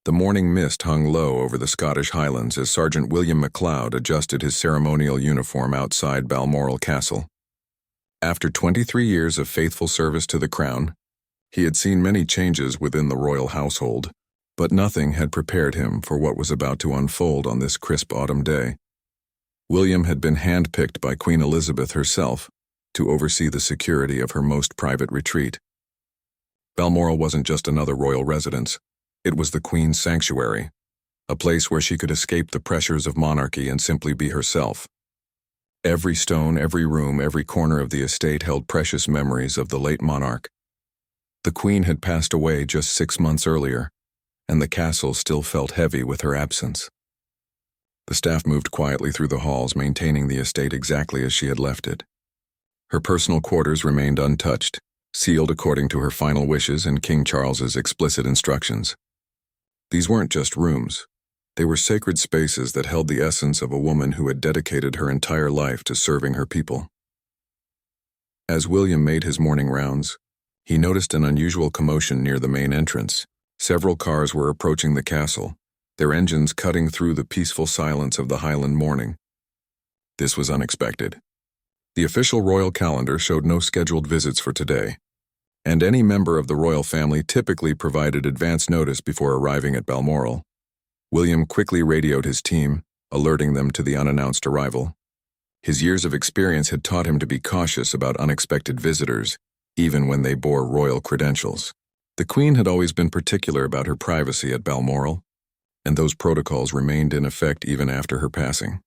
The morning mist hung low over the Scottish Highlands as Sergeant William MacLeod adjusted his ceremonial uniform outside Balmoral Castle. After 23 years of faithful service to the crown, he had seen many changes within the royal household, but nothing had prepared him for what was about to unfold on this crisp autumn day. William had been handpicked by Queen Elizabeth herself to oversee the security of her most private retreat. Balmoral wasn't just another royal residence. It was the Queen's sanctuary, a place where she could escape the pressures of monarchy and simply be herself. Every stone, every room, every corner of the estate held precious memories of the late monarch. The Queen had passed away just 6 months earlier, and the castle still felt heavy with her absence. The staff moved quietly through the halls, maintaining the estate exactly as she had left it. Her personal quarters remained untouched, sealed according to her final wishes and King Charles's explicit instructions. These weren't just rooms. They were sacred spaces that held the essence of a woman who had dedicated her entire life to serving her people. As William made his morning rounds, he noticed an unusual commotion near the main entrance. Several cars were approaching the castle, their engines cutting through the peaceful silence of the Highland morning. This was unexpected. The official royal calendar showed no scheduled visits for today, and any member of the royal family typically provided advance notice before arriving at Balmoral. William quickly radioed his team, alerting them to the unannounced arrival. His years of experience had taught him to be cautious about unexpected visitors, even when they bore royal credentials. The Queen had always been particular about her privacy at Balmoral, and those protocols remained in effect even after her passing.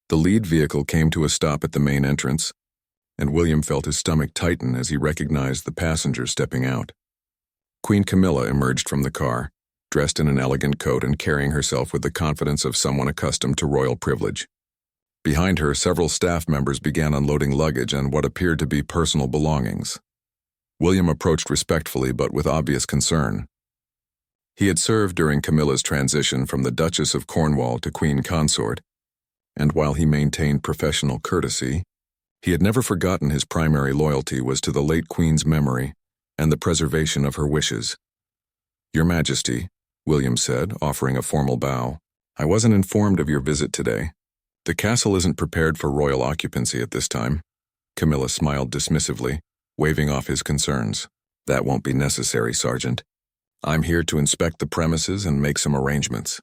The lead vehicle came to a stop at the main entrance, and William felt his stomach tighten as he recognized the passenger stepping out. Queen Camilla emerged from the car, dressed in an elegant coat and carrying herself with the confidence of someone accustomed to royal privilege. Behind her, several staff members began unloading luggage and what appeared to be personal belongings. William approached respectfully but with obvious concern. He had served during Camilla's transition from the Duchess of Cornwall to Queen Consort, and while he maintained professional courtesy, he had never forgotten his primary loyalty was to the late Queen's memory and the preservation of her wishes. "Your Majesty," William said, offering a formal bow, "I wasn't informed of your visit today. The castle isn't prepared for royal occupancy at this time." Camilla smiled dismissively, waving off his concerns. "That won't be necessary, Sergeant. I'm here to inspect the premises and make some arrangements.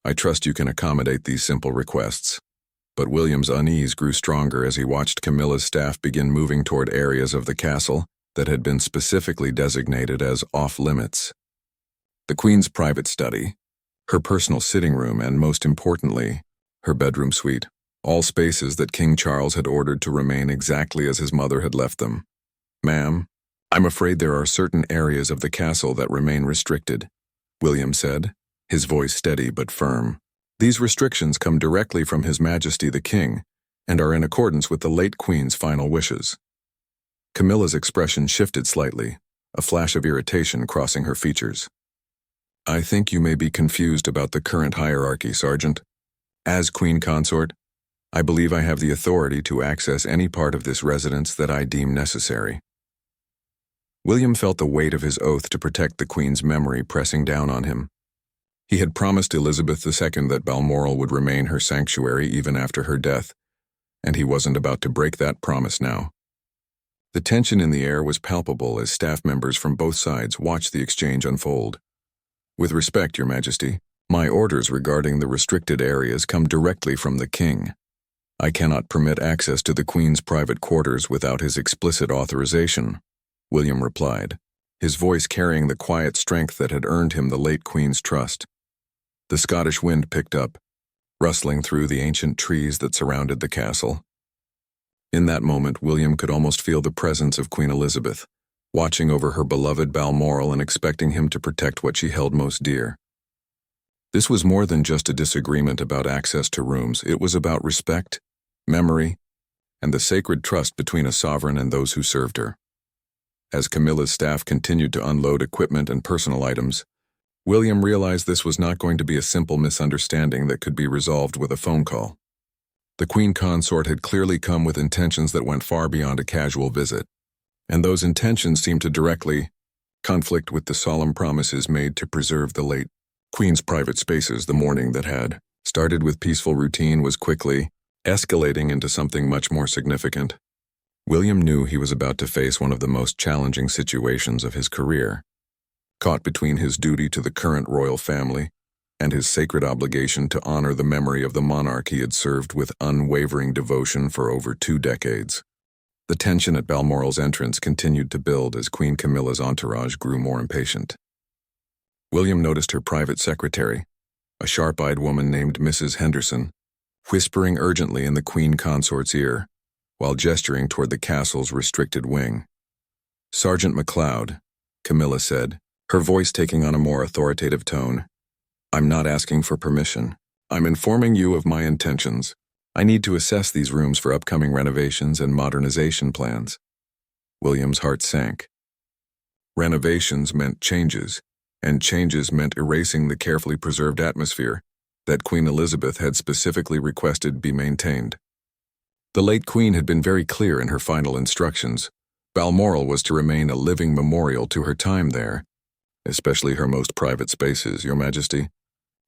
I trust you can accommodate these simple requests." But William's unease grew stronger as he watched Camilla's staff begin moving toward areas of the castle that had been specifically designated as off-limits. The Queen's private study, her personal sitting room, and most importantly, her bedroom suite, all spaces that King Charles had ordered to remain exactly as his mother had left them. "Ma'am, I'm afraid there are certain areas of the castle that remain restricted," William said, his voice steady but firm. "These restrictions come directly from His Majesty the King and are in accordance with the late Queen's final wishes." Camilla's expression shifted slightly, a flash of irritation crossing her features. "I think you may be confused about the current hierarchy, Sergeant. As Queen Consort, I believe I have the authority to access any part of this residence that I deem necessary." William felt the weight of his oath to protect the Queen's memory pressing down on him. He had promised Elizabeth II that Balmoral would remain her sanctuary even after her death, and he wasn't about to break that promise now. The tension in the air was palpable as staff members from both sides watched the exchange unfold. "With respect, Your Majesty, my orders regarding the restricted areas come directly from the King. I cannot permit access to the Queen's private quarters without his explicit authorization," William replied, his voice carrying the quiet strength that had earned him the late Queen's trust. The Scottish wind picked up, rustling through the ancient trees that surrounded the castle. In that moment, William could almost feel the presence of Queen Elizabeth, watching over her beloved Balmoral and expecting him to protect what she held most dear. This was more than just a disagreement about access to rooms. It was about respect, memory, and the sacred trust between a sovereign and those who served her. As Camilla's staff continued to unload equipment and personal items, William realized this was not going to be a simple misunderstanding that could be resolved with a phone call. The Queen Consort had clearly come with intentions that went far beyond a casual visit, and those intentions seemed to directly conflict with the solemn promises made to preserve the late Queen's private spaces, the morning that had started with peaceful routine, was quickly escalating into something much more significant. William knew he was about to face one of the most challenging situations of his career. Caught between his duty to the current royal family and his sacred obligation to honor the memory of the monarch he had served with unwavering devotion for over 2 decades. The tension at Balmoral's entrance continued to build as Queen Camilla's entourage grew more impatient. William noticed her private secretary, a sharp-eyed woman named Mrs. Henderson, whispering urgently in the Queen Consort's ear, while gesturing toward the castle's restricted wing. "Sergeant MacLeod," Camilla said, her voice taking on a more authoritative tone. "I'm not asking for permission. I'm informing you of my intentions. I need to assess these rooms for upcoming renovations and modernization plans." William's heart sank. Renovations meant changes, and changes meant erasing the carefully preserved atmosphere that Queen Elizabeth had specifically requested be maintained. The late Queen had been very clear in her final instructions. Balmoral was to remain a living memorial to her time there, especially her most private spaces, Your Majesty.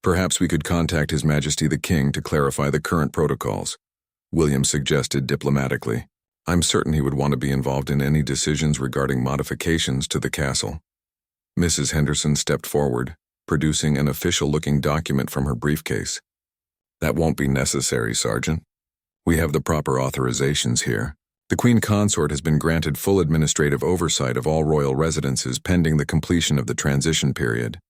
"Perhaps we could contact His Majesty the King to clarify the current protocols," William suggested diplomatically. "I'm certain he would want to be involved in any decisions regarding modifications to the castle." Mrs. Henderson stepped forward, producing an official-looking document from her briefcase. "That won't be necessary, Sergeant. We have the proper authorizations here. The Queen Consort has been granted full administrative oversight of all royal residences pending the completion of the transition period."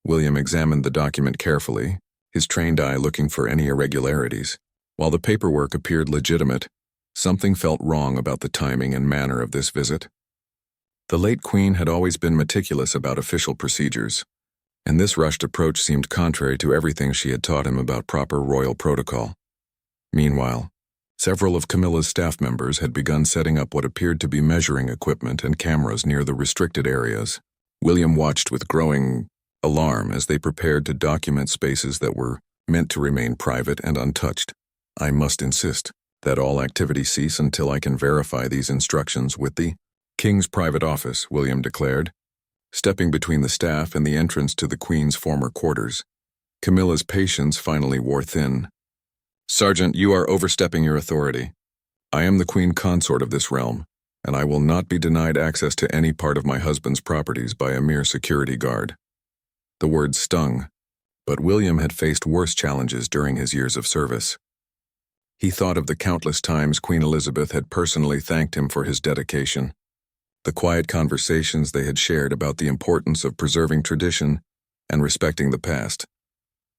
William examined the document carefully, his trained eye looking for any irregularities. While the paperwork appeared legitimate, something felt wrong about the timing and manner of this visit. The late Queen had always been meticulous about official procedures, and this rushed approach seemed contrary to everything she had taught him about proper royal protocol. Meanwhile, several of Camilla's staff members had begun setting up what appeared to be measuring equipment and cameras near the restricted areas. William watched with growing alarm as they prepared to document spaces that were meant to remain private and untouched. "I must insist that all activity cease until I can verify these instructions with the King's private office," William declared, stepping between the staff and the entrance to the Queen's former quarters. Camilla's patience finally wore thin. "Sergeant, you are overstepping your authority. I am the Queen Consort of this realm, and I will not be denied access to any part of my husband's properties by a mere security guard." The words stung, but William had faced worse challenges during his years of service. He thought of the countless times Queen Elizabeth had personally thanked him for his dedication, the quiet conversations they had shared about the importance of preserving tradition and respecting the past.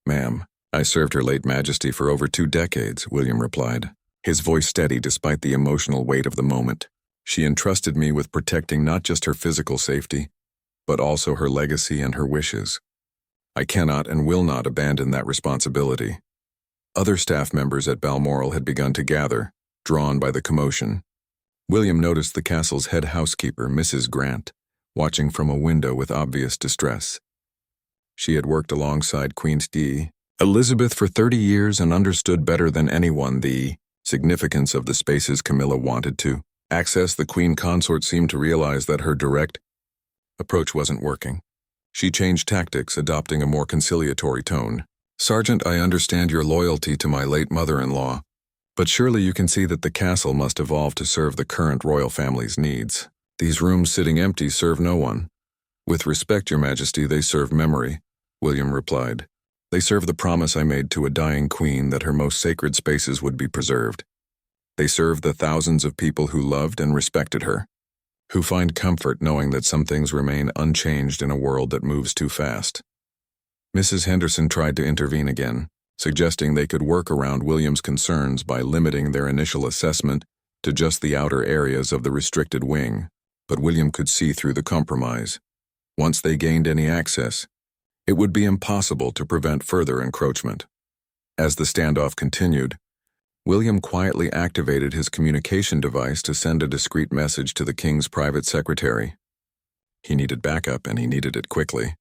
"Ma'am, I served Her late Majesty for over 2 decades, William replied, his voice steady despite the emotional weight of the moment. "She entrusted me with protecting not just her physical safety, but also her legacy and her wishes. I cannot and will not abandon that responsibility." Other staff members at Balmoral had begun to gather, drawn by the commotion. William noticed the castle's head housekeeper, Mrs. Grant, watching from a window with obvious distress. She had worked alongside Queen Elizabeth for 30 years and understood better than anyone the significance of the spaces Camilla wanted to access. The Queen Consort seemed to realize that her direct approach wasn't working. She changed tactics, adopting a more conciliatory tone. "Sergeant, I understand your loyalty to my late mother-in-law, but surely you can see that the castle must evolve to serve the current royal family's needs. These rooms sitting empty serve no one." "With respect, Your Majesty, they serve memory," William replied. "They serve the promise I made to a dying queen that her most sacred spaces would be preserved. They serve the thousands of people who loved and respected her, who find comfort knowing that some things remain unchanged in a world that moves too fast." Mrs. Henderson tried to intervene again, suggesting they could work around William's concerns by limiting their initial assessment to just the outer areas of the restricted wing, but William could see through the compromise. Once they gained any access, it would be impossible to prevent further encroachment. As the standoff continued, William quietly activated his communication device to send a discreet message to the King's private secretary. He needed backup, and he needed it quickly.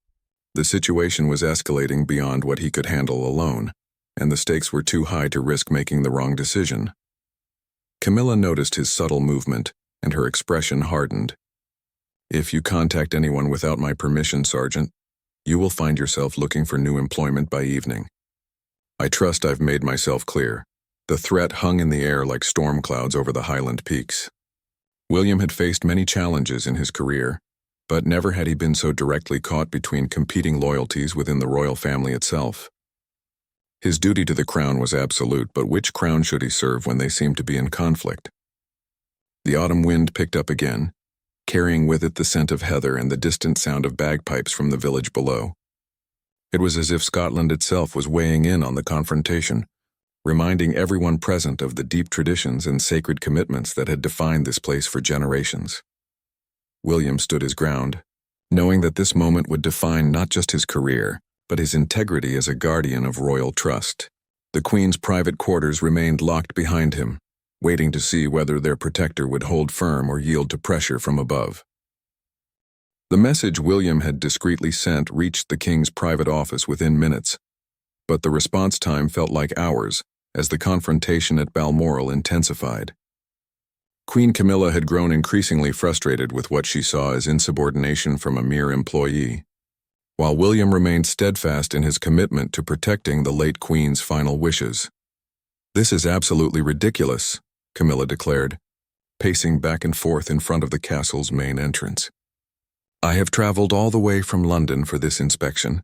The situation was escalating beyond what he could handle alone, and the stakes were too high to risk making the wrong decision. Camilla noticed his subtle movement, and her expression hardened. "If you contact anyone without my permission, Sergeant, You will find yourself looking for new employment by evening. I trust I've made myself clear. The threat hung in the air like storm clouds over the Highland peaks. William had faced many challenges in his career, but never had he been so directly caught between competing loyalties within the royal family itself. His duty to the crown was absolute, but which crown should he serve when they seemed to be in conflict? The autumn wind picked up again, carrying with it the scent of heather and the distant sound of bagpipes from the village below. It was as if Scotland itself was weighing in on the confrontation, reminding everyone present of the deep traditions and sacred commitments that had defined this place for generations. William stood his ground, knowing that this moment would define not just his career, but his integrity as a guardian of royal trust. The Queen's private quarters remained locked behind him, waiting to see whether their protector would hold firm or yield to pressure from above. The message William had discreetly sent reached the King's private office within minutes, but the response time felt like hours as the confrontation at Balmoral intensified. Queen Camilla had grown increasingly frustrated with what she saw as insubordination from a mere employee, while William remained steadfast in his commitment to protecting the late Queen's final wishes. "This is absolutely ridiculous," Camilla declared, pacing back and forth in front of the castle's main entrance. "I have traveled all the way from London for this inspection,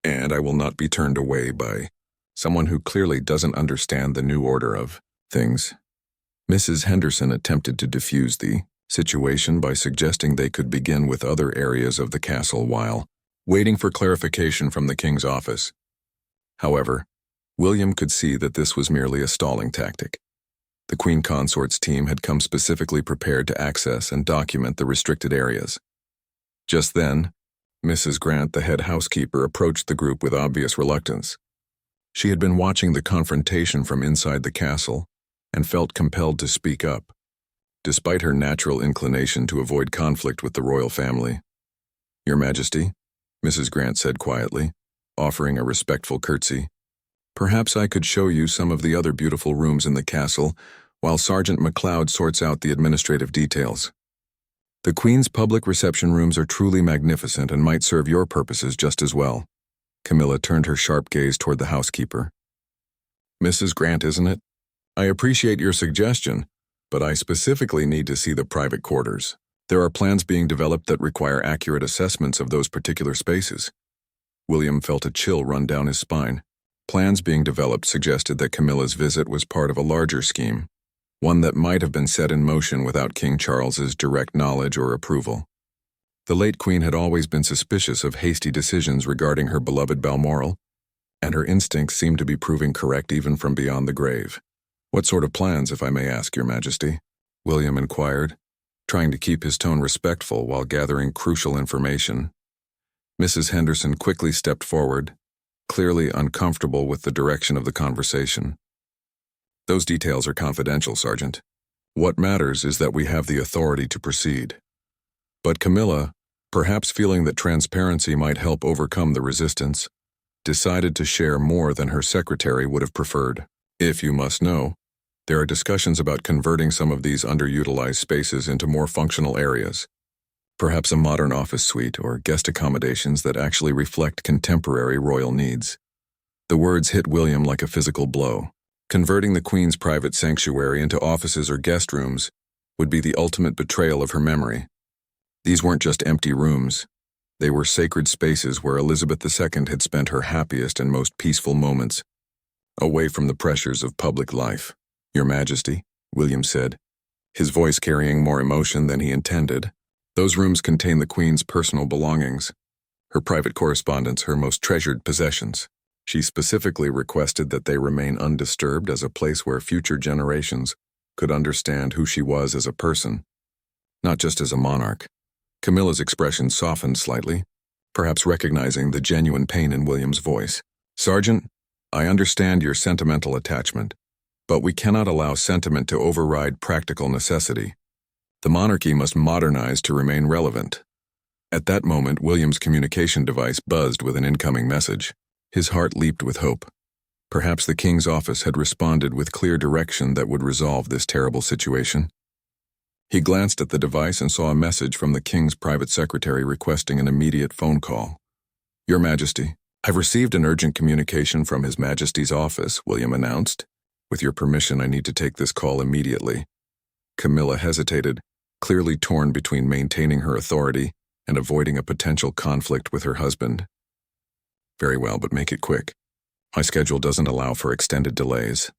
and I will not be turned away by someone who clearly doesn't understand the new order of things." Mrs. Henderson attempted to defuse the situation by suggesting they could begin with other areas of the castle while waiting for clarification from the King's office. However, William could see that this was merely a stalling tactic. The Queen Consort's team had come specifically prepared to access and document the restricted areas. Just then, Mrs. Grant, the head housekeeper, approached the group with obvious reluctance. She had been watching the confrontation from inside the castle and felt compelled to speak up, despite her natural inclination to avoid conflict with the royal family. "Your Majesty," Mrs. Grant said quietly, offering a respectful curtsy, "perhaps I could show you some of the other beautiful rooms in the castle while Sergeant MacLeod sorts out the administrative details. The Queen's public reception rooms are truly magnificent and might serve your purposes just as well." Camilla turned her sharp gaze toward the housekeeper. "Mrs. Grant, isn't it? I appreciate your suggestion, but I specifically need to see the private quarters. There are plans being developed that require accurate assessments of those particular spaces." William felt a chill run down his spine. Plans being developed suggested that Camilla's visit was part of a larger scheme, one that might have been set in motion without King Charles's direct knowledge or approval. The late Queen had always been suspicious of hasty decisions regarding her beloved Balmoral, and her instincts seemed to be proving correct even from beyond the grave. "What sort of plans, if I may ask, Your Majesty?" William inquired, trying to keep his tone respectful while gathering crucial information. Mrs. Henderson quickly stepped forward, clearly uncomfortable with the direction of the conversation. "Those details are confidential, Sergeant. What matters is that we have the authority to proceed." But Camilla, perhaps feeling that transparency might help overcome the resistance, decided to share more than her secretary would have preferred. "If you must know, there are discussions about converting some of these underutilized spaces into more functional areas. Perhaps a modern office suite or guest accommodations that actually reflect contemporary royal needs." The words hit William like a physical blow. Converting the Queen's private sanctuary into offices or guest rooms would be the ultimate betrayal of her memory. These weren't just empty rooms. They were sacred spaces where Elizabeth II had spent her happiest and most peaceful moments, away from the pressures of public life. "Your Majesty," William said, his voice carrying more emotion than he intended, "those rooms contain the Queen's personal belongings, her private correspondence, her most treasured possessions. She specifically requested that they remain undisturbed as a place where future generations could understand who she was as a person, not just as a monarch." Camilla's expression softened slightly, perhaps recognizing the genuine pain in William's voice. "Sergeant, I understand your sentimental attachment, but we cannot allow sentiment to override practical necessity. The monarchy must modernize to remain relevant." At that moment, William's communication device buzzed with an incoming message. His heart leaped with hope. Perhaps the King's office had responded with clear direction that would resolve this terrible situation. He glanced at the device and saw a message from the King's private secretary requesting an immediate phone call. Your Majesty, I've received an urgent communication from His Majesty's office, William announced. With your permission, I need to take this call immediately. Camilla hesitated, clearly torn between maintaining her authority and avoiding a potential conflict with her husband. Very well, but make it quick. My schedule doesn't allow for extended delays.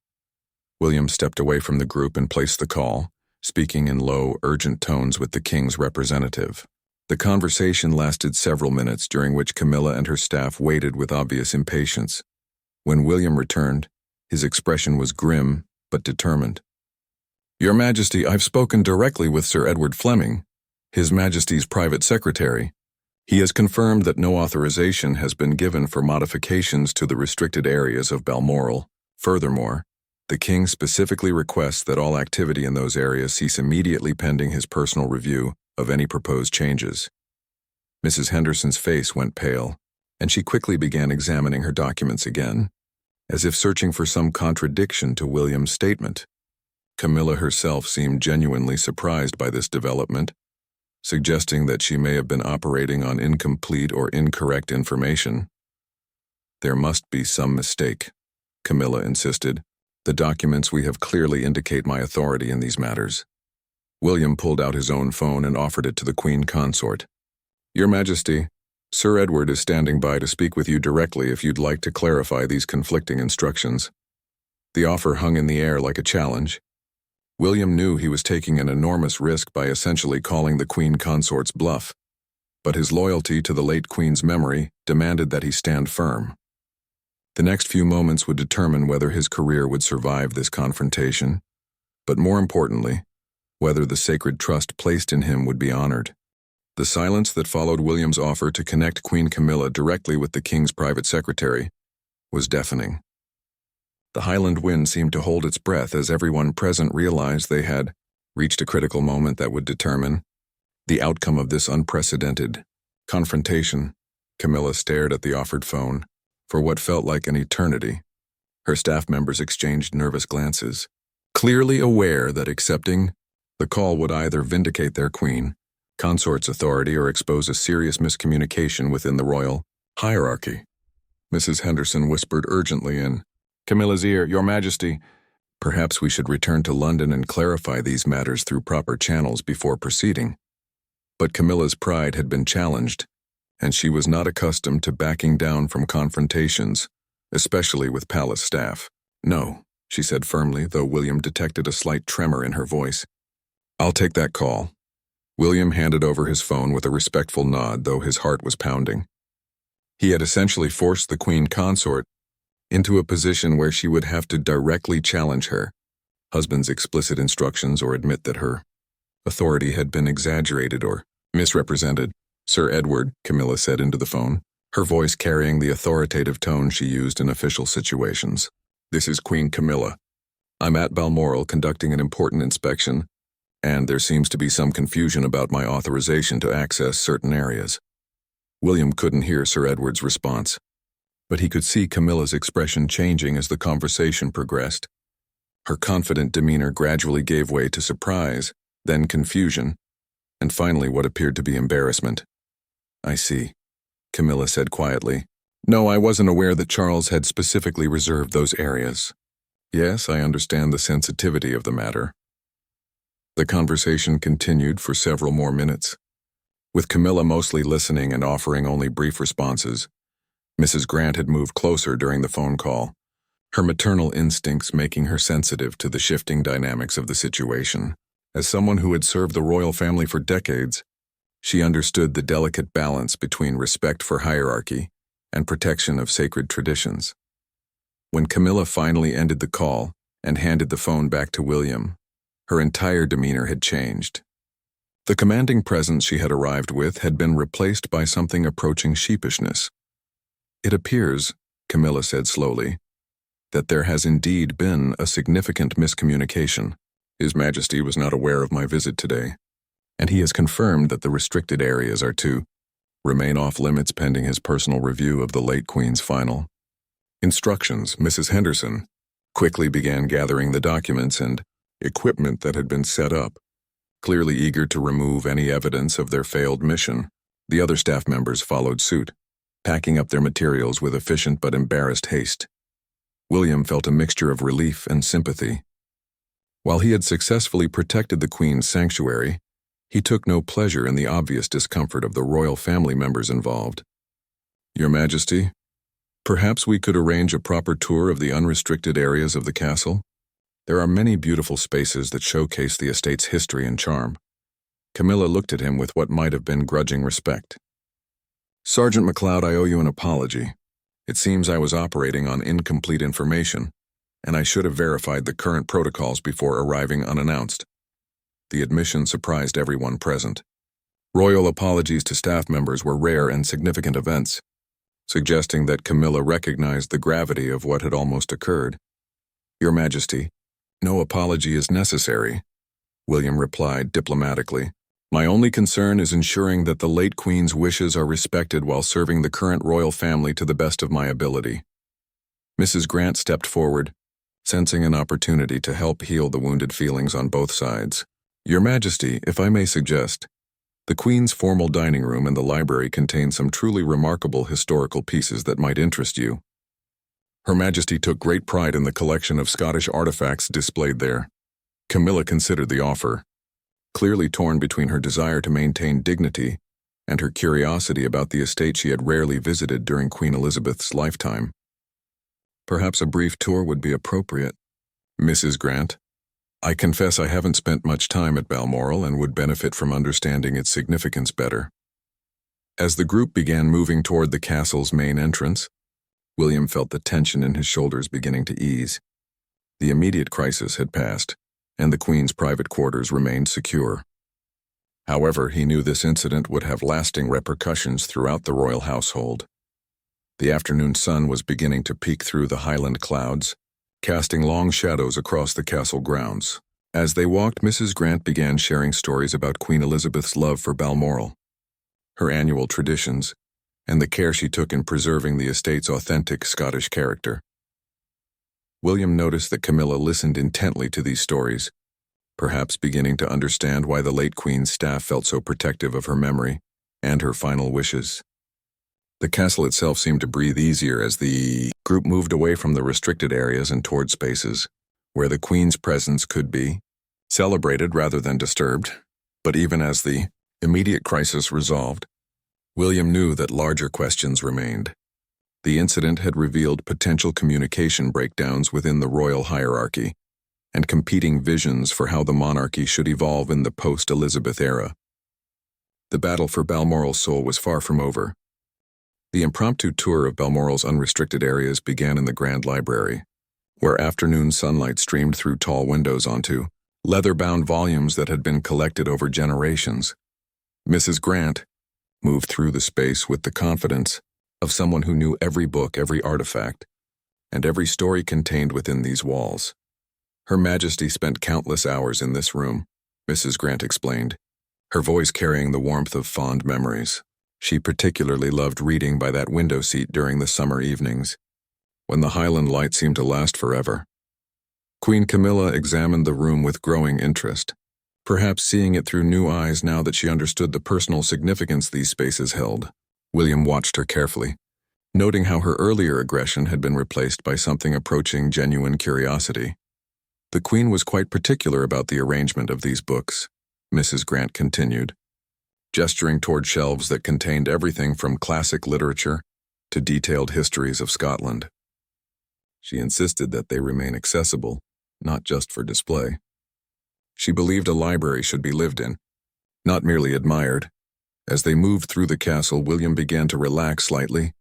William stepped away from the group and placed the call, speaking in low, urgent tones with the king's representative. The conversation lasted several minutes, during which Camilla and her staff waited with obvious impatience. When William returned, his expression was grim but determined. Your Majesty, I've spoken directly with Sir Edward Fleming, His Majesty's private secretary. He has confirmed that no authorization has been given for modifications to the restricted areas of Balmoral. Furthermore, the king specifically requests that all activity in those areas cease immediately pending his personal review of any proposed changes. Mrs. Henderson's face went pale, and she quickly began examining her documents again, as if searching for some contradiction to William's statement. Camilla herself seemed genuinely surprised by this development, suggesting that she may have been operating on incomplete or incorrect information. There must be some mistake, Camilla insisted. The documents we have clearly indicate my authority in these matters. William pulled out his own phone and offered it to the Queen Consort. Your Majesty, Sir Edward is standing by to speak with you directly if you'd like to clarify these conflicting instructions. The offer hung in the air like a challenge. William knew he was taking an enormous risk by essentially calling the Queen Consort's bluff, but his loyalty to the late Queen's memory demanded that he stand firm. The next few moments would determine whether his career would survive this confrontation, but more importantly, whether the sacred trust placed in him would be honored. The silence that followed William's offer to connect Queen Camilla directly with the king's private secretary was deafening. The Highland wind seemed to hold its breath as everyone present realized they had reached a critical moment that would determine the outcome of this unprecedented confrontation. Camilla stared at the offered phone for what felt like an eternity. Her staff members exchanged nervous glances, clearly aware that accepting the call would either vindicate their queen consort's authority or expose a serious miscommunication within the royal hierarchy. Mrs. Henderson whispered urgently in Camilla's ear, Your Majesty, perhaps we should return to London and clarify these matters through proper channels before proceeding. But Camilla's pride had been challenged, and she was not accustomed to backing down from confrontations, especially with palace staff. No, she said firmly, though William detected a slight tremor in her voice. I'll take that call. William handed over his phone with a respectful nod, though his heart was pounding. He had essentially forced the Queen Consort into a position where she would have to directly challenge her husband's explicit instructions or admit that her authority had been exaggerated or misrepresented. Sir Edward, Camilla said into the phone, her voice carrying the authoritative tone she used in official situations. This is Queen Camilla. I'm at Balmoral conducting an important inspection, and there seems to be some confusion about my authorization to access certain areas. William couldn't hear Sir Edward's response, but he could see Camilla's expression changing as the conversation progressed. Her confident demeanor gradually gave way to surprise, then confusion, and finally what appeared to be embarrassment. I see, Camilla said quietly. No, I wasn't aware that Charles had specifically reserved those areas. Yes, I understand the sensitivity of the matter. The conversation continued for several more minutes, with Camilla mostly listening and offering only brief responses. Mrs. Grant had moved closer during the phone call, her maternal instincts making her sensitive to the shifting dynamics of the situation. As someone who had served the royal family for decades, she understood the delicate balance between respect for hierarchy and protection of sacred traditions. When Camilla finally ended the call and handed the phone back to William, her entire demeanor had changed. The commanding presence she had arrived with had been replaced by something approaching sheepishness. It appears, Camilla said slowly, that there has indeed been a significant miscommunication. His Majesty was not aware of my visit today, and he has confirmed that the restricted areas are to remain off limits pending his personal review of the late Queen's final instructions. Mrs. Henderson quickly began gathering the documents and equipment that had been set up, clearly eager to remove any evidence of their failed mission. The other staff members followed suit. packing up their materials with efficient but embarrassed haste. William felt a mixture of relief and sympathy. While he had successfully protected the Queen's sanctuary, he took no pleasure in the obvious discomfort of the royal family members involved. "Your Majesty, perhaps we could arrange a proper tour of the unrestricted areas of the castle? There are many beautiful spaces that showcase the estate's history and charm." Camilla looked at him with what might have been grudging respect. "Sergeant MacLeod, I owe you an apology. It seems I was operating on incomplete information, and I should have verified the current protocols before arriving unannounced." The admission surprised everyone present. Royal apologies to staff members were rare and significant events, suggesting that Camilla recognized the gravity of what had almost occurred. "Your Majesty, no apology is necessary," William replied diplomatically. "My only concern is ensuring that the late Queen's wishes are respected while serving the current royal family to the best of my ability." Mrs. Grant stepped forward, sensing an opportunity to help heal the wounded feelings on both sides. "Your Majesty, if I may suggest, the Queen's formal dining room and the library contain some truly remarkable historical pieces that might interest you." Her Majesty took great pride in the collection of Scottish artifacts displayed there. Camilla considered the offer, clearly torn between her desire to maintain dignity and her curiosity about the estate she had rarely visited during Queen Elizabeth's lifetime. "Perhaps a brief tour would be appropriate, Mrs. Grant. I confess I haven't spent much time at Balmoral and would benefit from understanding its significance better." As the group began moving toward the castle's main entrance, William felt the tension in his shoulders beginning to ease. The immediate crisis had passed, and the Queen's private quarters remained secure. However, he knew this incident would have lasting repercussions throughout the royal household. The afternoon sun was beginning to peek through the highland clouds, casting long shadows across the castle grounds. As they walked, Mrs. Grant began sharing stories about Queen Elizabeth's love for Balmoral, her annual traditions, and the care she took in preserving the estate's authentic Scottish character. William noticed that Camilla listened intently to these stories, perhaps beginning to understand why the late Queen's staff felt so protective of her memory and her final wishes. The castle itself seemed to breathe easier as the group moved away from the restricted areas and toward spaces where the Queen's presence could be celebrated rather than disturbed. But even as the immediate crisis resolved, William knew that larger questions remained. The incident had revealed potential communication breakdowns within the royal hierarchy and competing visions for how the monarchy should evolve in the post-Elizabeth era. The battle for Balmoral's soul was far from over. The impromptu tour of Balmoral's unrestricted areas began in the Grand Library, where afternoon sunlight streamed through tall windows onto leather-bound volumes that had been collected over generations. Mrs. Grant moved through the space with the confidence of someone who knew every book, every artifact, and every story contained within these walls. Her Majesty spent countless hours in this room, Mrs. Grant explained, her voice carrying the warmth of fond memories. She particularly loved reading by that window seat during the summer evenings, when the Highland light seemed to last forever. Queen Camilla examined the room with growing interest, perhaps seeing it through new eyes now that she understood the personal significance these spaces held. William watched her carefully, noting how her earlier aggression had been replaced by something approaching genuine curiosity. "The Queen was quite particular about the arrangement of these books," Mrs. Grant continued, gesturing toward shelves that contained everything from classic literature to detailed histories of Scotland. She insisted that they remain accessible, not just for display. She believed a library should be lived in, not merely admired. As they moved through the castle, William began to relax slightly,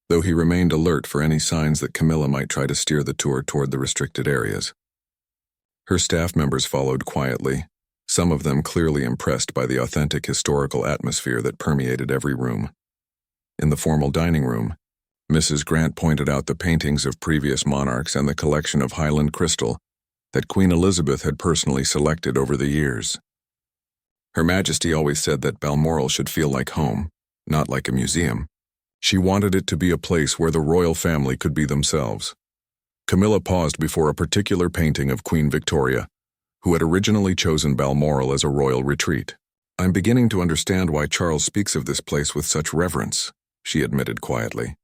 though he remained alert for any signs that Camilla might try to steer the tour toward the restricted areas. Her staff members followed quietly, some of them clearly impressed by the authentic historical atmosphere that permeated every room. In the formal dining room, Mrs. Grant pointed out the paintings of previous monarchs and the collection of Highland crystal that Queen Elizabeth had personally selected over the years. Her Majesty always said that Balmoral should feel like home, not like a museum. She wanted it to be a place where the royal family could be themselves. Camilla paused before a particular painting of Queen Victoria, who had originally chosen Balmoral as a royal retreat. "I'm beginning to understand why Charles speaks of this place with such reverence," she admitted quietly.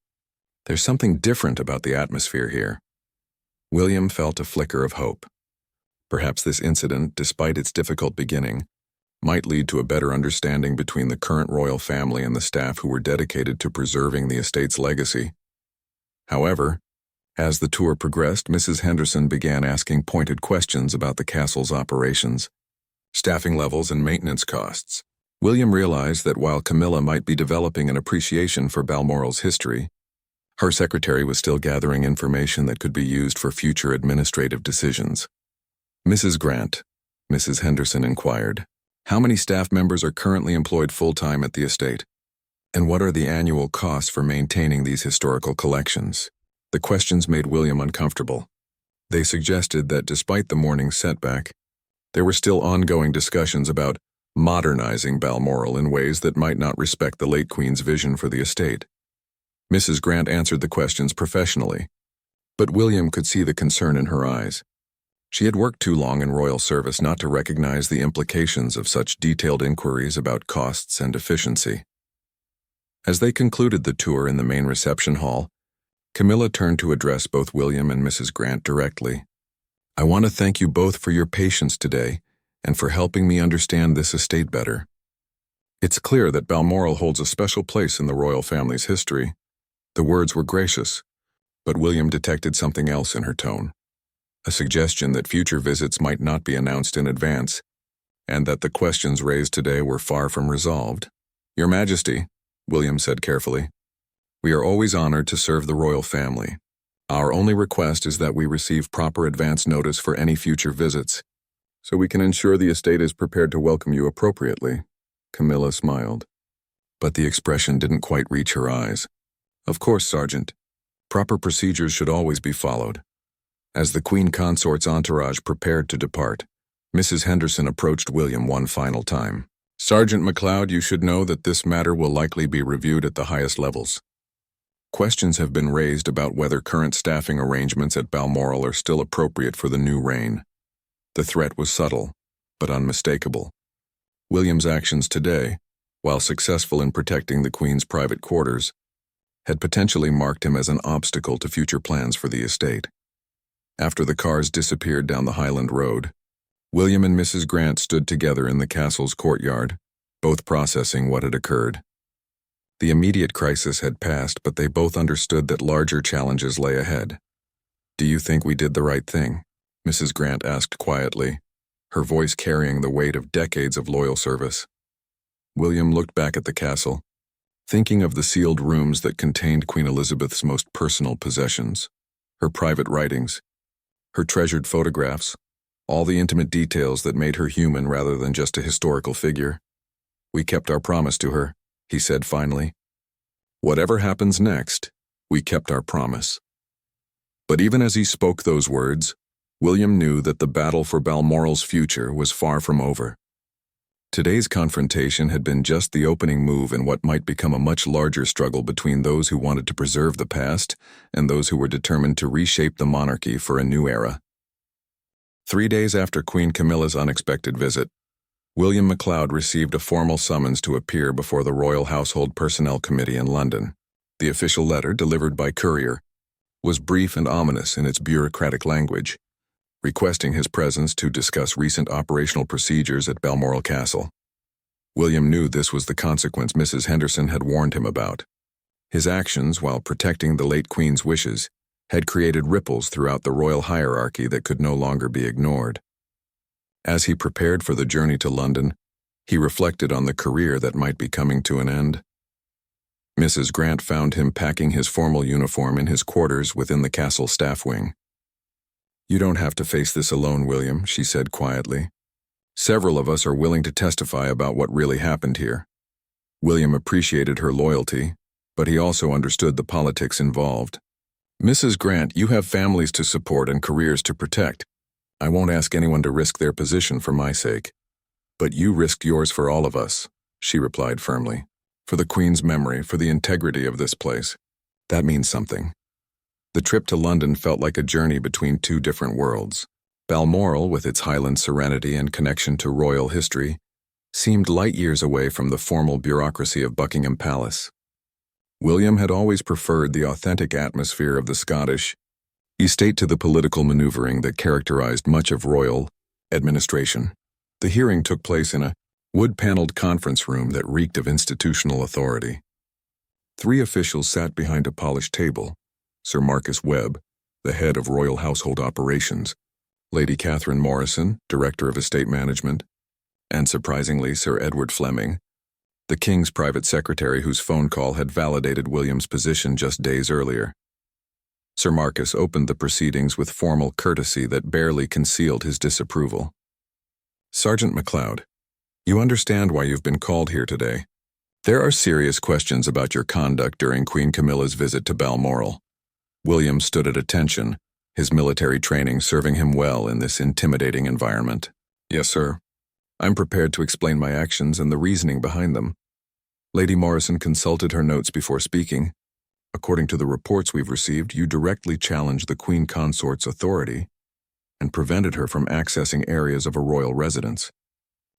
There's something different about the atmosphere here. William felt a flicker of hope. Perhaps this incident, despite its difficult beginning, might lead to a better understanding between the current royal family and the staff who were dedicated to preserving the estate's legacy. However, as the tour progressed, Mrs. Henderson began asking pointed questions about the castle's operations, staffing levels, and maintenance costs. William realized that while Camilla might be developing an appreciation for Balmoral's history, her secretary was still gathering information that could be used for future administrative decisions. Mrs. Grant, Mrs. Henderson inquired, how many staff members are currently employed full-time at the estate? And what are the annual costs for maintaining these historical collections? The questions made William uncomfortable. They suggested that despite the morning's setback, there were still ongoing discussions about modernizing Balmoral in ways that might not respect the late Queen's vision for the estate. Mrs. Grant answered the questions professionally, but William could see the concern in her eyes. She had worked too long in royal service not to recognize the implications of such detailed inquiries about costs and efficiency. As they concluded the tour in the main reception hall, Camilla turned to address both William and Mrs. Grant directly. I want to thank you both for your patience today and for helping me understand this estate better. It's clear that Balmoral holds a special place in the royal family's history. The words were gracious, but William detected something else in her tone, a suggestion that future visits might not be announced in advance, and that the questions raised today were far from resolved. Your Majesty, William said carefully, we are always honored to serve the royal family. Our only request is that we receive proper advance notice for any future visits, so we can ensure the estate is prepared to welcome you appropriately. Camilla smiled, but the expression didn't quite reach her eyes. Of course, Sergeant. Proper procedures should always be followed. As the Queen Consort's entourage prepared to depart, Mrs. Henderson approached William one final time. Sergeant MacLeod, you should know that this matter will likely be reviewed at the highest levels. Questions have been raised about whether current staffing arrangements at Balmoral are still appropriate for the new reign. The threat was subtle, but unmistakable. William's actions today, while successful in protecting the Queen's private quarters, had potentially marked him as an obstacle to future plans for the estate. After the cars disappeared down the Highland Road, William and Mrs. Grant stood together in the castle's courtyard, both processing what had occurred. The immediate crisis had passed, but they both understood that larger challenges lay ahead. Do you think we did the right thing? Mrs. Grant asked quietly, her voice carrying the weight of decades of loyal service. William looked back at the castle, thinking of the sealed rooms that contained Queen Elizabeth's most personal possessions, her private writings, her treasured photographs, all the intimate details that made her human rather than just a historical figure. We kept our promise to her, he said finally. Whatever happens next, we kept our promise. But even as he spoke those words, William knew that the battle for Balmoral's future was far from over. Today's confrontation had been just the opening move in what might become a much larger struggle between those who wanted to preserve the past and those who were determined to reshape the monarchy for a new era. 3 days after Queen Camilla's unexpected visit, William MacLeod received a formal summons to appear before the Royal Household Personnel Committee in London. The official letter, delivered by courier, was brief and ominous in its bureaucratic language, requesting his presence to discuss recent operational procedures at Balmoral Castle. William knew this was the consequence Mrs. Henderson had warned him about. His actions, while protecting the late Queen's wishes, had created ripples throughout the royal hierarchy that could no longer be ignored. As he prepared for the journey to London, he reflected on the career that might be coming to an end. Mrs. Grant found him packing his formal uniform in his quarters within the castle staff wing. You don't have to face this alone, William, she said quietly. Several of us are willing to testify about what really happened here. William appreciated her loyalty, but he also understood the politics involved. Mrs. Grant, you have families to support and careers to protect. I won't ask anyone to risk their position for my sake. But you risked yours for all of us, she replied firmly. For the Queen's memory, for the integrity of this place. That means something. The trip to London felt like a journey between two different worlds. Balmoral, with its Highland serenity and connection to royal history, seemed light years away from the formal bureaucracy of Buckingham Palace. William had always preferred the authentic atmosphere of the Scottish estate to the political maneuvering that characterized much of royal administration. The hearing took place in a wood-paneled conference room that reeked of institutional authority. 3 officials sat behind a polished table: Sir Marcus Webb, the head of royal household operations; Lady Catherine Morrison, director of estate management; and surprisingly, Sir Edward Fleming, the king's private secretary whose phone call had validated William's position just days earlier. Sir Marcus opened the proceedings with formal courtesy that barely concealed his disapproval. "Sergeant MacLeod, you understand why you've been called here today. There are serious questions about your conduct during Queen Camilla's visit to Balmoral." William stood at attention, his military training serving him well in this intimidating environment. "Yes, sir. I'm prepared to explain my actions and the reasoning behind them." Lady Morrison consulted her notes before speaking. "According to the reports we've received, you directly challenged the Queen Consort's authority and prevented her from accessing areas of a royal residence.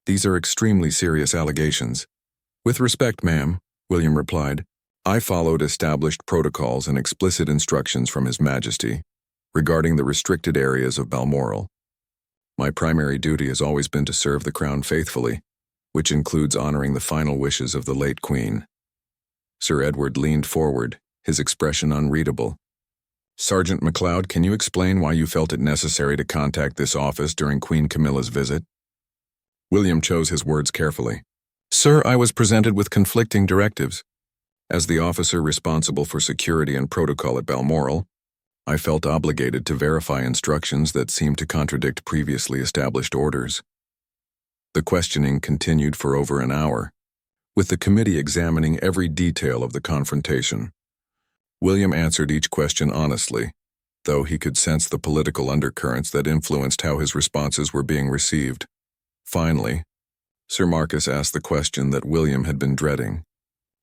These are extremely serious allegations." "With respect, ma'am," William replied, "I followed established protocols and explicit instructions from His Majesty regarding the restricted areas of Balmoral. My primary duty has always been to serve the Crown faithfully, which includes honoring the final wishes of the late Queen." Sir Edward leaned forward, his expression unreadable. "Sergeant MacLeod, can you explain why you felt it necessary to contact this office during Queen Camilla's visit?" William chose his words carefully. "Sir, I was presented with conflicting directives. As the officer responsible for security and protocol at Balmoral, I felt obligated to verify instructions that seemed to contradict previously established orders." The questioning continued for over an hour, with the committee examining every detail of the confrontation. William answered each question honestly, though he could sense the political undercurrents that influenced how his responses were being received. Finally, Sir Marcus asked the question that William had been dreading.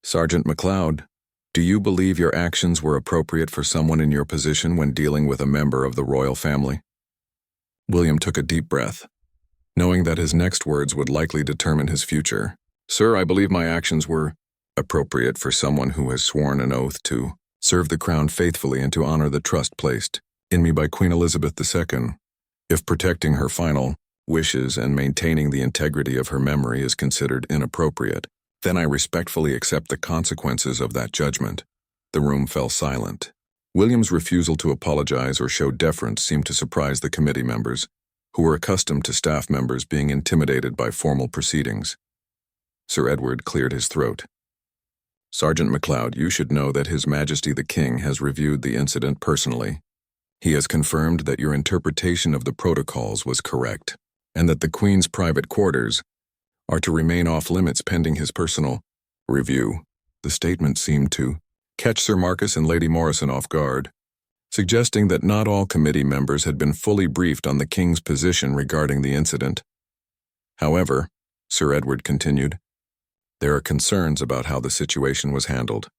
"Sergeant MacLeod, do you believe your actions were appropriate for someone in your position when dealing with a member of the royal family?" William took a deep breath, knowing that his next words would likely determine his future. "Sir, I believe my actions were appropriate for someone who has sworn an oath to serve the Crown faithfully and to honor the trust placed in me by Queen Elizabeth II. If protecting her final wishes and maintaining the integrity of her memory is considered inappropriate, then I respectfully accept the consequences of that judgment." The room fell silent. William's refusal to apologize or show deference seemed to surprise the committee members, who were accustomed to staff members being intimidated by formal proceedings. Sir Edward cleared his throat. "Sergeant MacLeod, you should know that His Majesty the King has reviewed the incident personally. He has confirmed that your interpretation of the protocols was correct, and that the Queen's private quarters are to remain off-limits pending his personal review." The statement seemed to catch Sir Marcus and Lady Morrison off guard, suggesting that not all committee members had been fully briefed on the King's position regarding the incident. "However," Sir Edward continued, "there are concerns about how the situation was handled.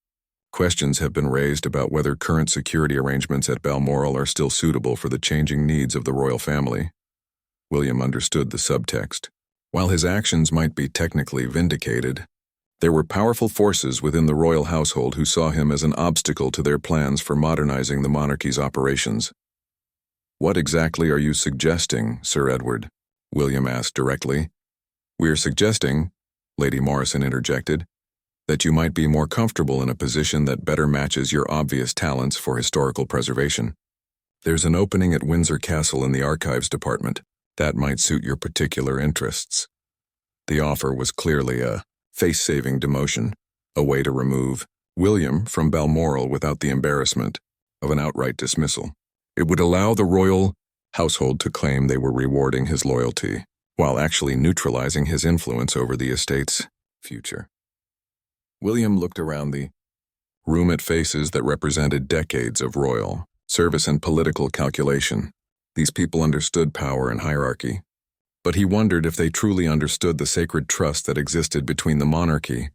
Questions have been raised about whether current security arrangements at Balmoral are still suitable for the changing needs of the royal family." William understood the subtext. While his actions might be technically vindicated, there were powerful forces within the royal household who saw him as an obstacle to their plans for modernizing the monarchy's operations. "What exactly are you suggesting, Sir Edward?" William asked directly. "We are suggesting," Lady Morrison interjected, "that you might be more comfortable in a position that better matches your obvious talents for historical preservation. There's an opening at Windsor Castle in the Archives Department. That might suit your particular interests." The offer was clearly a face-saving demotion, a way to remove William from Balmoral without the embarrassment of an outright dismissal. It would allow the royal household to claim they were rewarding his loyalty, while actually neutralizing his influence over the estate's future. William looked around the room at faces that represented decades of royal service and political calculation. These people understood power and hierarchy, but he wondered if they truly understood the sacred trust that existed between the monarchy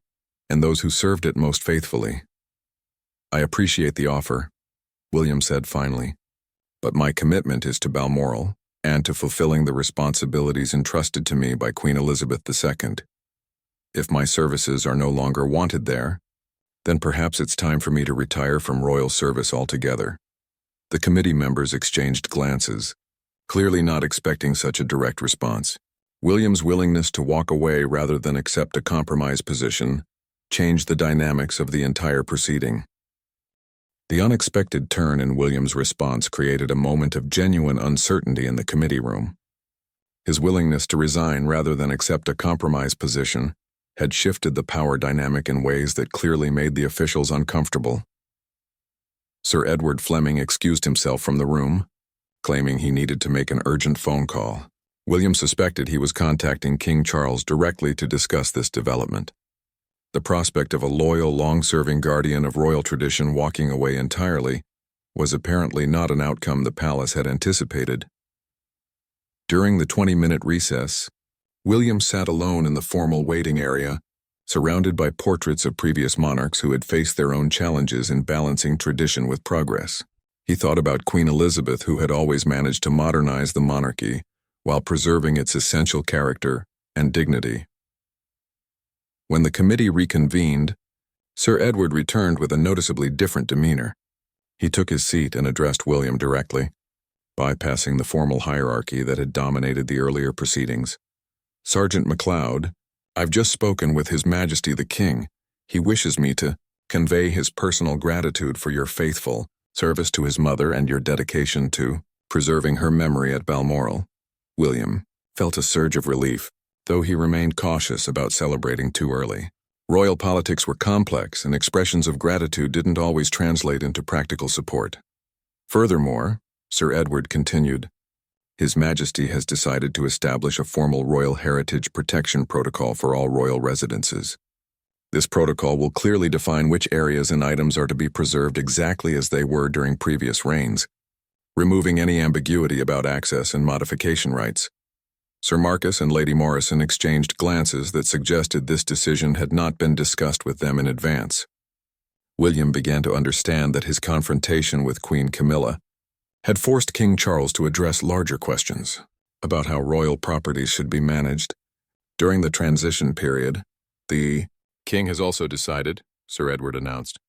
and those who served it most faithfully. "I appreciate the offer," William said finally, "but my commitment is to Balmoral and to fulfilling the responsibilities entrusted to me by Queen Elizabeth II. If my services are no longer wanted there, Then perhaps it's time for me to retire from royal service altogether. The committee members exchanged glances, clearly not expecting such a direct response. William's willingness to walk away rather than accept a compromise position changed the dynamics of the entire proceeding. The unexpected turn in William's response created a moment of genuine uncertainty in the committee room. His willingness to resign rather than accept a compromise position had shifted the power dynamic in ways that clearly made the officials uncomfortable. Sir Edward Fleming excused himself from the room, claiming he needed to make an urgent phone call. William suspected he was contacting King Charles directly to discuss this development. The prospect of a loyal, long-serving guardian of royal tradition walking away entirely was apparently not an outcome the palace had anticipated. During the 20-minute recess, William sat alone in the formal waiting area, surrounded by portraits of previous monarchs who had faced their own challenges in balancing tradition with progress. He thought about Queen Elizabeth, who had always managed to modernize the monarchy while preserving its essential character and dignity. When the committee reconvened, Sir Edward returned with a noticeably different demeanor. He took his seat and addressed William directly, bypassing the formal hierarchy that had dominated the earlier proceedings. "Sergeant MacLeod, I've just spoken with His Majesty the King. He wishes me to convey his personal gratitude for your faithful service to his mother and your dedication to preserving her memory at Balmoral." William felt a surge of relief, though he remained cautious about celebrating too early. Royal politics were complex, and expressions of gratitude didn't always translate into practical support. Furthermore, Sir Edward continued, "His Majesty has decided to establish a formal royal heritage protection protocol for all royal residences. This protocol will clearly define which areas and items are to be preserved exactly as they were during previous reigns, removing any ambiguity about access and modification rights." Sir Marcus and Lady Morrison exchanged glances that suggested this decision had not been discussed with them in advance. William began to understand that his confrontation with Queen Camilla had forced King Charles to address larger questions about how royal properties should be managed. During the transition period, the King has also decided, Sir Edward announced,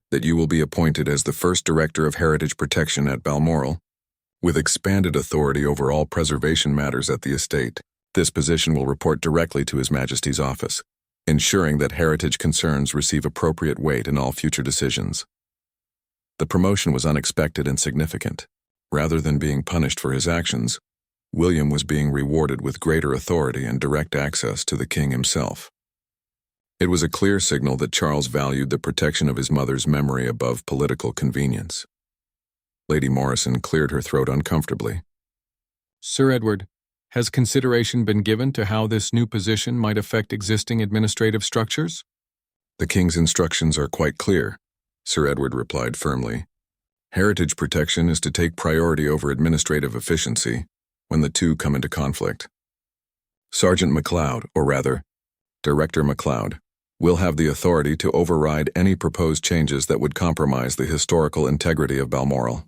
that you will be appointed as the first Director of Heritage Protection at Balmoral, with expanded authority over all preservation matters at the estate. This position will report directly to His Majesty's office, ensuring that heritage concerns receive appropriate weight in all future decisions. The promotion was unexpected and significant. Rather than being punished for his actions, William was being rewarded with greater authority and direct access to the king himself. It was a clear signal that Charles valued the protection of his mother's memory above political convenience. Lady Morrison cleared her throat uncomfortably. "Sir Edward, has consideration been given to how this new position might affect existing administrative structures?" "The king's instructions are quite clear," Sir Edward replied firmly. "Heritage protection is to take priority over administrative efficiency when the two come into conflict. Sergeant MacLeod, or rather, Director MacLeod, will have the authority to override any proposed changes that would compromise the historical integrity of Balmoral."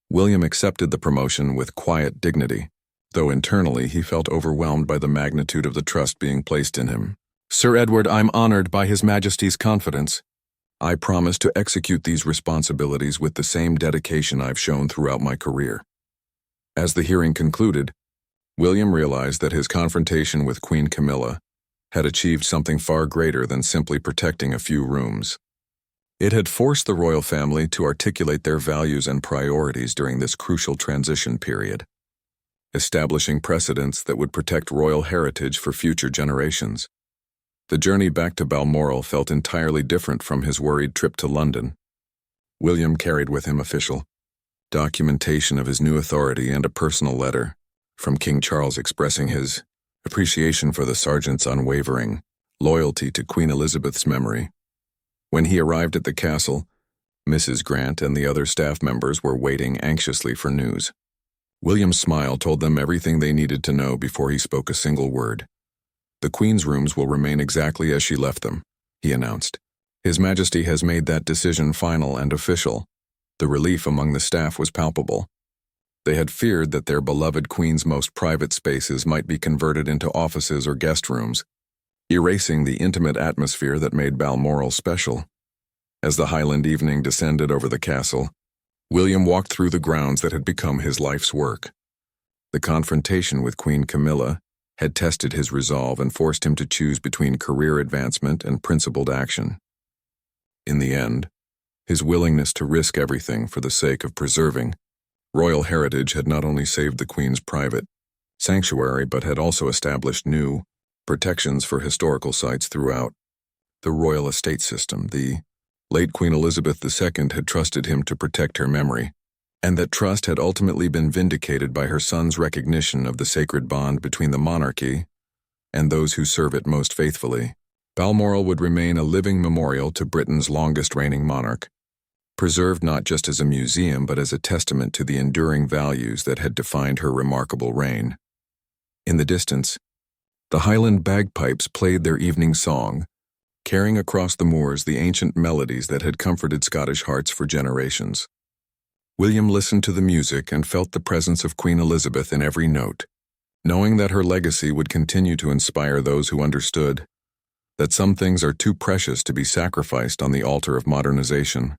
William accepted the promotion with quiet dignity, though internally he felt overwhelmed by the magnitude of the trust being placed in him. "Sir Edward, I'm honored by His Majesty's confidence. I promise to execute these responsibilities with the same dedication I've shown throughout my career." As the hearing concluded, William realized that his confrontation with Queen Camilla had achieved something far greater than simply protecting a few rooms. It had forced the royal family to articulate their values and priorities during this crucial transition period, establishing precedents that would protect royal heritage for future generations. The journey back to Balmoral felt entirely different from his worried trip to London. William carried with him official documentation of his new authority and a personal letter from King Charles expressing his appreciation for the sergeant's unwavering loyalty to Queen Elizabeth's memory. When he arrived at the castle, Mrs. Grant and the other staff members were waiting anxiously for news. William's smile told them everything they needed to know before he spoke a single word. "The Queen's rooms will remain exactly as she left them," he announced. "His Majesty has made that decision final and official." The relief among the staff was palpable. They had feared that their beloved Queen's most private spaces might be converted into offices or guest rooms, erasing the intimate atmosphere that made Balmoral special. As the Highland evening descended over the castle, William walked through the grounds that had become his life's work. The confrontation with Queen Camilla had tested his resolve and forced him to choose between career advancement and principled action. In the end, his willingness to risk everything for the sake of preserving royal heritage had not only saved the Queen's private sanctuary but had also established new protections for historical sites throughout the royal estate system. The late Queen Elizabeth II had trusted him to protect her memory, and that trust had ultimately been vindicated by her son's recognition of the sacred bond between the monarchy and those who serve it most faithfully. Balmoral would remain a living memorial to Britain's longest reigning monarch, preserved not just as a museum but as a testament to the enduring values that had defined her remarkable reign. In the distance, the Highland bagpipes played their evening song, carrying across the moors the ancient melodies that had comforted Scottish hearts for generations. William listened to the music and felt the presence of Queen Elizabeth in every note, knowing that her legacy would continue to inspire those who understood that some things are too precious to be sacrificed on the altar of modernization.